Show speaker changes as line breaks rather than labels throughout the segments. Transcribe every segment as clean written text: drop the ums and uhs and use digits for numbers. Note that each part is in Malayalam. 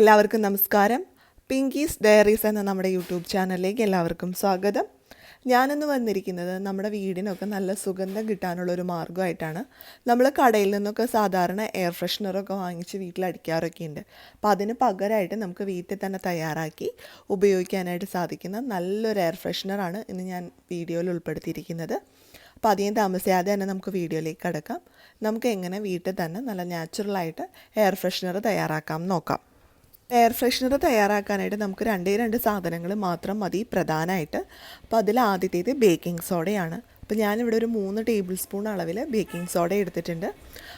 എല്ലാവർക്കും നമസ്കാരം. പിങ്കീസ് ഡയറീസ് എന്ന നമ്മുടെ യൂട്യൂബ് ചാനലിലേക്ക് എല്ലാവർക്കും സ്വാഗതം. ഞാനിന്ന് വന്നിരിക്കുന്നത് നമ്മുടെ വീടിനൊക്കെ നല്ല സുഗന്ധം കിട്ടാനുള്ളൊരു മാർഗ്ഗമായിട്ടാണ്. നമ്മൾ കടയിൽ നിന്നൊക്കെ സാധാരണ എയർ ഫ്രഷ്നറൊക്കെ വാങ്ങിച്ച് വീട്ടിലടിക്കാറൊക്കെ ഉണ്ട്. അപ്പോൾ അതിന് പകരമായിട്ട് നമുക്ക് വീട്ടിൽ തന്നെ തയ്യാറാക്കി ഉപയോഗിക്കാനായിട്ട് സാധിക്കുന്ന നല്ലൊരു എയർ ഫ്രഷ്നറാണ് ഇന്ന് ഞാൻ വീഡിയോയിൽ ഉൾപ്പെടുത്തിയിരിക്കുന്നത്. അപ്പോൾ അധികം താമസിയാതെ തന്നെ നമുക്ക് വീഡിയോയിലേക്ക് കടക്കാം. നമുക്ക് എങ്ങനെ വീട്ടിൽ തന്നെ നല്ല നാച്ചുറലായിട്ട് എയർ ഫ്രഷ്നർ തയ്യാറാക്കാം നോക്കാം. എയർ ഫ്രഷ്നർ തയ്യാറാക്കാനായിട്ട് നമുക്ക് രണ്ട് സാധനങ്ങൾ മാത്രം മതി പ്രധാനമായിട്ട്. അപ്പോൾ അതിൽ ആദ്യത്തേത് ബേക്കിംഗ് സോഡയാണ്. അപ്പോൾ ഞാനിവിടെ ഒരു 3 ടേബിൾ സ്പൂൺ അളവിൽ ബേക്കിംഗ് സോഡ എടുത്തിട്ടുണ്ട്.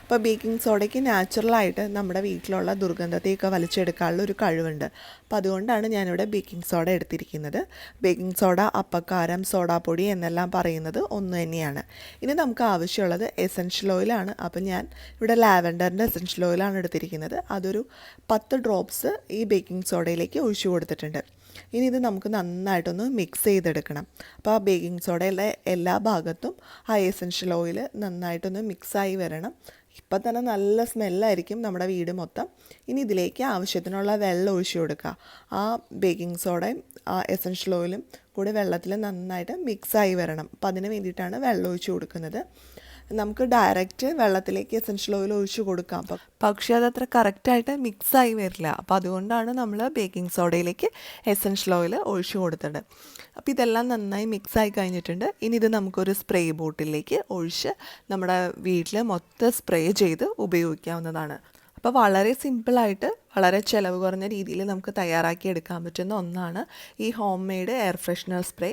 അപ്പോൾ ബേക്കിംഗ് സോഡയ്ക്ക് നാച്ചുറലായിട്ട് നമ്മുടെ വീട്ടിലുള്ള ദുർഗന്ധത്തെയൊക്കെ വലിച്ചെടുക്കാനുള്ള ഒരു കഴിവുണ്ട്. അപ്പോൾ അതുകൊണ്ടാണ് ഞാനിവിടെ ബേക്കിംഗ് സോഡ എടുത്തിരിക്കുന്നത്. ബേക്കിംഗ് സോഡ, അപ്പക്കാരം, സോഡാപ്പൊടി എന്നെല്ലാം പറയുന്നത് ഒന്ന് തന്നെയാണ്. ഇനി നമുക്ക് ആവശ്യമുള്ളത് എസൻഷ്യൽ ഓയിലാണ്. അപ്പോൾ ഞാൻ ഇവിടെ ലാവൻഡറിൻ്റെ എസൻഷ്യൽ ഓയിലാണ് എടുത്തിരിക്കുന്നത്. അതൊരു 10 ഡ്രോപ്സ് ഈ ബേക്കിംഗ് സോഡയിലേക്ക് ഒഴിച്ചു കൊടുത്തിട്ടുണ്ട്. ഇനി ഇത് നമുക്ക് നന്നായിട്ടൊന്ന് മിക്സ് ചെയ്തെടുക്കണം. അപ്പോൾ ആ ബേക്കിംഗ് സോഡയുടെ എല്ലാ ഭാഗത്തും ആ എസൻഷ്യൽ ഓയിൽ നന്നായിട്ടൊന്ന് മിക്സായി വരണം. ഇപ്പം തന്നെ നല്ല സ്മെല്ലായിരിക്കും നമ്മുടെ വീട് മൊത്തം. ഇനി ഇതിലേക്ക് ആവശ്യത്തിനുള്ള വെള്ളം ഒഴിച്ചു കൊടുക്കുക. ആ ബേക്കിംഗ് സോഡയും ആ എസൻഷ്യൽ ഓയിലും കൂടി വെള്ളത്തിൽ നന്നായിട്ട് മിക്സായി വരണം. അപ്പോൾ അതിന് വേണ്ടിയിട്ടാണ് വെള്ളം ഒഴിച്ചു കൊടുക്കുന്നത്. നമുക്ക് ഡയറക്റ്റ് വെള്ളത്തിലേക്ക് എസൻഷ്യൽ ഓയിൽ ഒഴിച്ചു കൊടുക്കാം, പക്ഷേ അതത്ര കറക്റ്റായിട്ട് മിക്സായി വരില്ല. അപ്പോൾ അതുകൊണ്ടാണ് നമ്മൾ ബേക്കിംഗ് സോഡയിലേക്ക് എസൻഷ്യൽ ഓയിൽ ഒഴിച്ചു കൊടുത്തത്. അപ്പോൾ ഇതെല്ലാം നന്നായി മിക്സായി കഴിഞ്ഞിട്ടുണ്ട്. ഇനി ഇത് നമുക്കൊരു സ്പ്രേ ബോട്ടിലേക്ക് ഒഴിച്ച് നമ്മുടെ വീട്ടിൽ മൊത്തം സ്പ്രേ ചെയ്ത് ഉപയോഗിക്കാവുന്നതാണ്. അപ്പോൾ വളരെ സിമ്പിളായിട്ട് വളരെ ചിലവ് കുറഞ്ഞ രീതിയിൽ നമുക്ക് തയ്യാറാക്കി എടുക്കാൻ പറ്റുന്ന ഒന്നാണ് ഈ home made air freshener spray.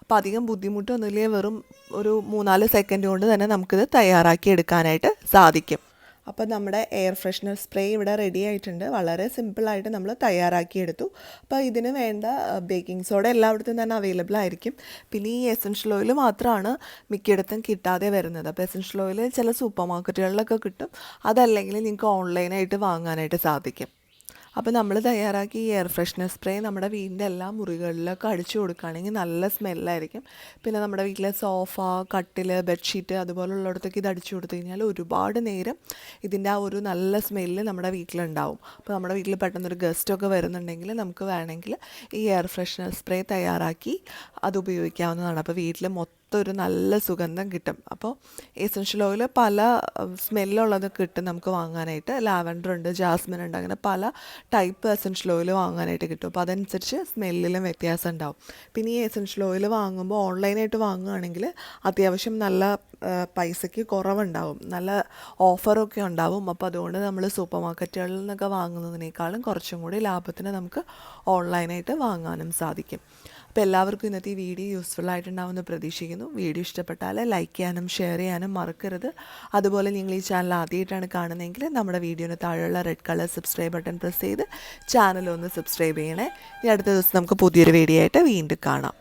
അപ്പോൾ അധികം ബുദ്ധിമുട്ടൊന്നുമില്ല, വെറും ഒരു 3-4 സെക്കൻഡ് കൊണ്ട് തന്നെ നമുക്കിത് തയ്യാറാക്കി എടുക്കാനായിട്ട് സാധിക്കും. അപ്പോൾ നമ്മുടെ എയർ ഫ്രഷ്നർ സ്പ്രേ ഇവിടെ റെഡി ആയിട്ടുണ്ട്. വളരെ സിമ്പിളായിട്ട് നമ്മൾ തയ്യാറാക്കിയെടുത്തു. അപ്പോൾ ഇതിന് വേണ്ട ബേക്കിംഗ് സോഡ എല്ലായിടത്തും തന്നെ അവൈലബിൾ ആയിരിക്കും. പിന്നെ ഈ എസൻഷ്യൽ ഓയിൽ മാത്രമാണ് മിക്കയിടത്തും കിട്ടാതെ വരുന്നത്. അപ്പോൾ എസൻഷ്യൽ ഓയിൽ ചില സൂപ്പർ മാർക്കറ്റുകളിലൊക്കെ കിട്ടും, അതല്ലെങ്കിൽ നിങ്ങൾക്ക് ഓൺലൈനായിട്ട് വാങ്ങാനായിട്ട് സാധിക്കും. അപ്പോൾ നമ്മൾ തയ്യാറാക്കി ഈ എയർ ഫ്രഷ്നർ സ്പ്രേ നമ്മുടെ വീടിൻ്റെ എല്ലാ മുറികളിലൊക്കെ അടിച്ചു കൊടുക്കുകയാണെങ്കിൽ നല്ല സ്മെല്ലായിരിക്കും. പിന്നെ നമ്മുടെ വീട്ടിലെ സോഫ, കട്ടിൽ, ബെഡ്ഷീറ്റ് അതുപോലുള്ളിടത്തൊക്കെ ഇത് അടിച്ചു കൊടുത്തു കഴിഞ്ഞാൽ ഒരുപാട് നേരം ഇതിൻ്റെ ആ ഒരു നല്ല സ്മെല്ല് നമ്മുടെ വീട്ടിലുണ്ടാവും. അപ്പോൾ നമ്മുടെ വീട്ടിൽ പെട്ടെന്നൊരു ഗസ്റ്റൊക്കെ വരുന്നുണ്ടെങ്കിൽ നമുക്ക് വേണമെങ്കിൽ ഈ എയർ ഫ്രഷ്നർ സ്പ്രേ തയ്യാറാക്കി അത് ഉപയോഗിക്കാവുന്നതാണ്. അപ്പോൾ വീട്ടിൽ ഒരു നല്ല സുഗന്ധം കിട്ടും. അപ്പോൾ എസൻഷ്യൽ ഓയിൽ പല സ്മെല്ലുള്ളത് കിട്ടും നമുക്ക് വാങ്ങാനായിട്ട്. ലാവൻഡർ ഉണ്ട്, ജാസ്മിൻ ഉണ്ട്, അങ്ങനെ പല ടൈപ്പ് എസൻഷ്യൽ ഓയിൽ വാങ്ങാനായിട്ട് കിട്ടും. അപ്പോൾ അതനുസരിച്ച് സ്മെല്ലിലും വ്യത്യാസം ഉണ്ടാവും. പിന്നെ ഈ എസൻഷ്യൽ ഓയിൽ വാങ്ങുമ്പോൾ ഓൺലൈനായിട്ട് വാങ്ങുകയാണെങ്കിൽ അത്യാവശ്യം നല്ല പൈസയ്ക്ക് കുറവുണ്ടാവും, നല്ല ഓഫറൊക്കെ ഉണ്ടാവും. അപ്പോൾ അതുകൊണ്ട് നമ്മൾ സൂപ്പർ മാർക്കറ്റുകളിൽ നിന്നൊക്കെ വാങ്ങുന്നതിനേക്കാളും കുറച്ചും കൂടി ലാഭത്തിന് നമുക്ക് ഓൺലൈനായിട്ട് വാങ്ങാനും സാധിക്കും. അപ്പോൾ എല്ലാവർക്കും ഇന്നത്തെ ഈ വീഡിയോ യൂസ്ഫുൾ ആയിട്ടുണ്ടാവുമെന്ന് പ്രതീക്ഷിക്കുന്നു. വീഡിയോ ഇഷ്ടപ്പെട്ടാൽ ലൈക്ക് ചെയ്യാനും ഷെയർ ചെയ്യാനും മറക്കരുത്. അതുപോലെ നിങ്ങൾ ഈ ചാനൽ ആദ്യമായിട്ടാണ് കാണുന്നതെങ്കിൽ നമ്മുടെ വീഡിയോന് താഴെയുള്ള red colour subscribe button press ചെയ്ത് ചാനലൊന്ന് സബ്സ്ക്രൈബ് ചെയ്യണേ. ഇനി അടുത്ത ദിവസം നമുക്ക് പുതിയൊരു വീഡിയോ ആയിട്ട് വീണ്ടും കാണാം.